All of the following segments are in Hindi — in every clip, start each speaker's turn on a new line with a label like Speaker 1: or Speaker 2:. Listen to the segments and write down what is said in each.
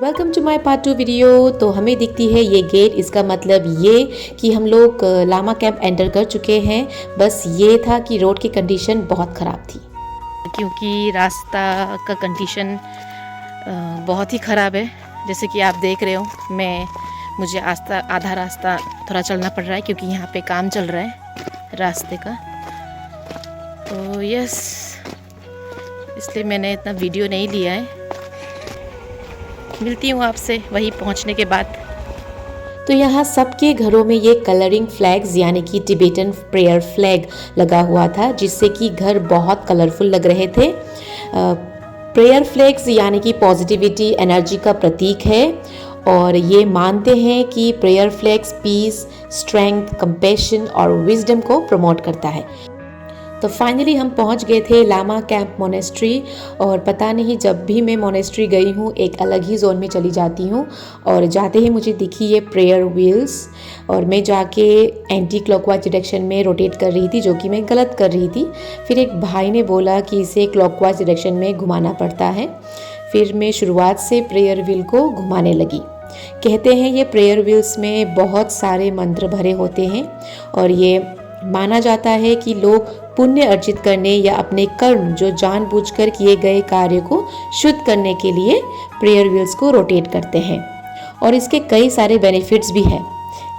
Speaker 1: Welcome to my part 2 video. तो हमें दिखती है ये गेट, इसका मतलब ये कि हम लोग लामा कैंप एंटर कर चुके हैं। बस ये था कि रोड की कंडीशन बहुत ख़राब थी, क्योंकि रास्ता का कंडीशन बहुत ही ख़राब है। जैसे कि आप देख रहे हो, मुझे आधा रास्ता थोड़ा चलना पड़ रहा है क्योंकि यहाँ पे काम चल रहा है रास्ते का। तो यस, इसलिए मैंने इतना वीडियो नहीं लिया है। मिलती हूँ आपसे वहीं पहुँचने के बाद। तो यहाँ सबके घरों में ये कलरिंग फ्लैग्स यानी कि टिबेटन प्रेयर फ्लैग लगा हुआ था, जिससे कि घर बहुत कलरफुल लग रहे थे। प्रेयर फ्लैग्स यानी कि पॉजिटिविटी, एनर्जी का प्रतीक है और ये मानते हैं कि prayer flags peace, strength, compassion और विजडम को प्रमोट करता है। तो फाइनली हम पहुंच गए थे लामा कैंप मोनेस्ट्री। और पता नहीं, जब भी मैं मोनेस्ट्री गई हूँ एक अलग ही जोन में चली जाती हूँ। और जाते ही मुझे दिखी ये प्रेयर व्हील्स और मैं जाके एंटी क्लॉकवाइज डायरेक्शन में रोटेट कर रही थी, जो कि मैं गलत कर रही थी। फिर एक भाई ने बोला कि इसे क्लॉकवाइज डायरेक्शन में घुमाना पड़ता है। फिर मैं शुरुआत से प्रेयर व्हील को घुमाने लगी। कहते हैं ये प्रेयर व्हील्स में बहुत सारे मंत्र भरे होते हैं और ये माना जाता है कि लोग पुण्य अर्जित करने या अपने कर्म जो जानबूझकर किए गए कार्य को शुद्ध करने के लिए प्रेयर व्हील्स को रोटेट करते हैं। और इसके कई सारे बेनिफिट्स भी हैं।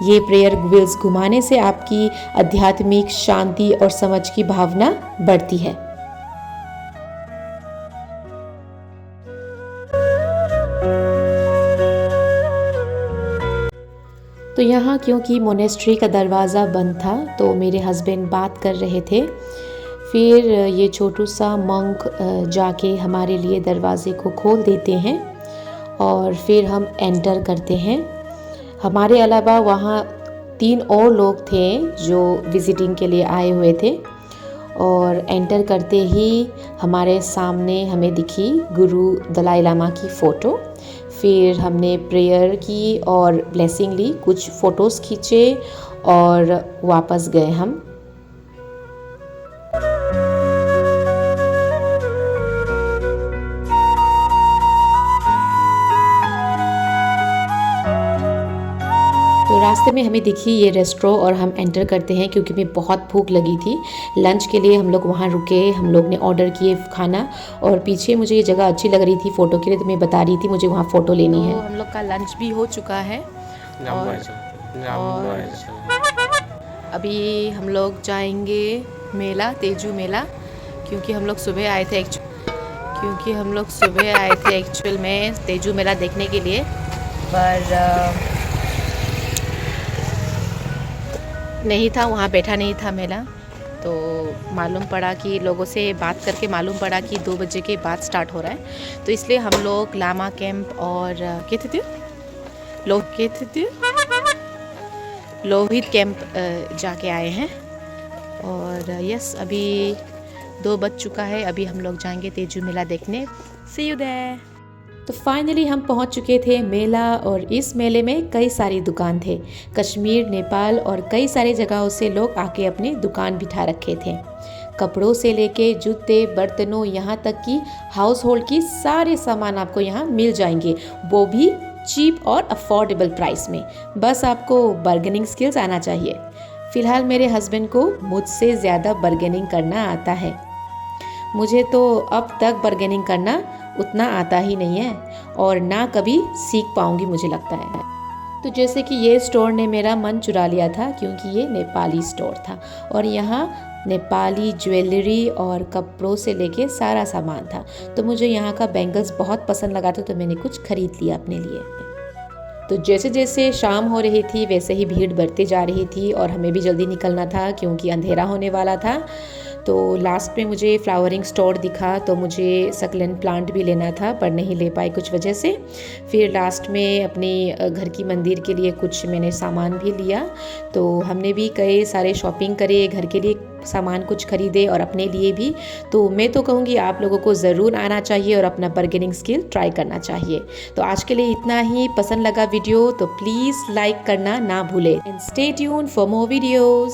Speaker 1: ये प्रेयर व्हील्स घुमाने से आपकी आध्यात्मिक शांति और समझ की भावना बढ़ती है। तो यहाँ क्योंकि मोनेस्ट्री का दरवाज़ा बंद था तो मेरे हस्बैंड बात कर रहे थे। फिर ये छोटू सा मंक जाके हमारे लिए दरवाज़े को खोल देते हैं और फिर हम एंटर करते हैं। हमारे अलावा वहाँ 3 और लोग थे जो विज़िटिंग के लिए आए हुए थे। और एंटर करते ही हमारे सामने हमें दिखी गुरु दलाई लामा की फ़ोटो। फिर हमने प्रेयर की और ब्लेसिंग ली, कुछ फ़ोटोज़ खींचे और वापस गए हम। तो रास्ते में हमें दिखी ये रेस्टोरेंट और हम एंटर करते हैं क्योंकि हमें बहुत भूख लगी थी। लंच के लिए हम लोग वहाँ रुके, हम लोग ने ऑर्डर किए खाना। और पीछे मुझे ये जगह अच्छी लग रही थी फ़ोटो के लिए, तो मैं बता रही थी मुझे वहाँ फ़ोटो लेनी है। हम लोग का लंच भी हो चुका है और अभी हम लोग जाएंगे मेला, तेजू मेला, क्योंकि हम लोग सुबह आए थे एक्चुअल में तेजू मेला देखने के लिए। पर नहीं था, वहाँ बैठा नहीं था मेला। तो मालूम पड़ा कि लोगों से बात करके मालूम पड़ा कि 2 बजे के बाद स्टार्ट हो रहा है। तो इसलिए हम लोग लामा कैंप और लोहित कैंप जाके आए हैं। और यस, अभी 2 बज चुका है। अभी हम लोग जाएंगे तेजू मेला देखने। सी यू देयर। तो फाइनली हम पहुंच चुके थे मेला और इस मेले में कई सारी दुकान थे। कश्मीर, नेपाल और कई सारी जगहों से लोग आके अपनी दुकान बिठा रखे थे। कपड़ों से लेके जूते, बर्तनों, यहाँ तक कि हाउस होल्ड की सारे सामान आपको यहाँ मिल जाएंगे, वो भी चीप और अफोर्डेबल प्राइस में। बस आपको बार्गेनिंग स्किल्स आना चाहिए। फ़िलहाल मेरे हस्बैंड को मुझसे ज़्यादा बार्गेनिंग करना आता है। मुझे तो अब तक बार्गेनिंग करना उतना आता ही नहीं है और ना कभी सीख पाऊंगी, मुझे लगता है। तो जैसे कि ये स्टोर ने मेरा मन चुरा लिया था क्योंकि ये नेपाली स्टोर था और यहाँ नेपाली ज्वेलरी और कपड़ों से लेके सारा सामान था। तो मुझे यहाँ का बैंगल्स बहुत पसंद लगा था, तो मैंने कुछ खरीद लिया अपने लिए। तो जैसे जैसे शाम हो रही थी वैसे ही भीड़ बढ़ती जा रही थी और हमें भी जल्दी निकलना था क्योंकि अंधेरा होने वाला था। तो लास्ट में मुझे फ्लावरिंग स्टोर दिखा, तो मुझे सक्लेंट प्लांट भी लेना था पर नहीं ले पाई कुछ वजह से। फिर लास्ट में अपने घर की मंदिर के लिए कुछ मैंने सामान भी लिया। तो हमने भी कई सारे शॉपिंग करे, घर के लिए सामान कुछ खरीदे और अपने लिए भी। तो मैं तो कहूँगी आप लोगों को ज़रूर आना चाहिए और अपना बार्गेनिंग स्किल ट्राई करना चाहिए। तो आज के लिए इतना ही। पसंद लगा वीडियो तो प्लीज़ लाइक करना ना भूलें and stay tuned for more videos.